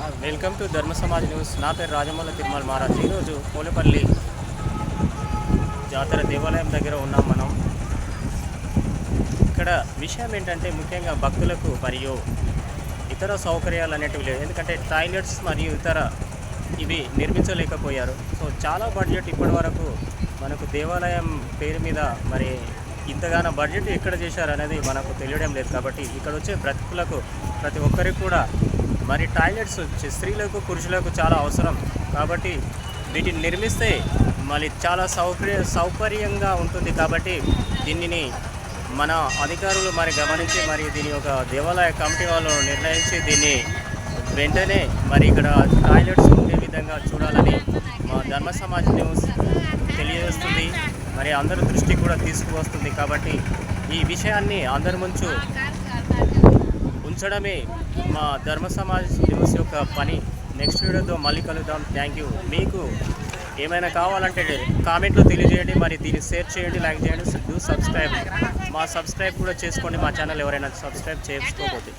Welcome to ధర్మ Samaj news. నా పేరు రాజమౌళి తిరుమల మహారాజ్. ఈరోజు పోలేపల్లి జాతర దేవాలయం దగ్గర ఉన్నాం మనం. ఇక్కడ విషయం ఏంటంటే ముఖ్యంగా భక్తులకు మరియు ఇతర సౌకర్యాలు అనేటివి లేవు. ఎందుకంటే టాయిలెట్స్ మరియు ఇతర ఇవి నిర్మించలేకపోయారు. సో చాలా బడ్జెట్ ఇప్పటి వరకు మనకు దేవాలయం పేరు మీద మరి ఇంతగానో బడ్జెట్ ఎక్కడ చేశారు అనేది మనకు తెలియడం లేదు. కాబట్టి ఇక్కడ వచ్చే భక్తులకు ప్రతి ఒక్కరికి కూడా మరి టాయిలెట్స్ స్త్రీలకు పురుషులకు చాలా అవసరం. కాబట్టి వీటిని నిర్మిస్తే మళ్ళీ చాలా సౌకర్యంగా ఉంటుంది. కాబట్టి దీనిని మన అధికారులు మరి గమనించి మరి దీని ఒక దేవాలయ కమిటీ వాళ్ళు నిర్ణయించి దీన్ని వెంటనే మరి ఇక్కడ టాయిలెట్స్ ఉండే విధంగా చూడాలని మా ధర్మ సమాజ్ న్యూస్ తెలియజేస్తుంది. మరి అందరి దృష్టికి కూడా తీసుకువస్తుంది. కాబట్టి ఈ విషయాన్ని అందరి ముందు ఉంచడమే మా ధర్మ సమాజ్ న్యూస్ యొక్క పని. నెక్స్ట్ వీడియోతో మళ్ళీ కలుద్దాం. Thank you. మీకు ఏమైనా కావాలంటే కామెంట్లో తెలియజేయండి. మరి దీన్ని షేర్ చేయండి, లైక్ చేయండి, సబ్స్క్రైబ్. మా సబ్స్క్రైబ్ కూడా చేసుకోండి మా ఛానల్ ఎవరైనా సబ్స్క్రైబ్ చేసుకోకపోతే.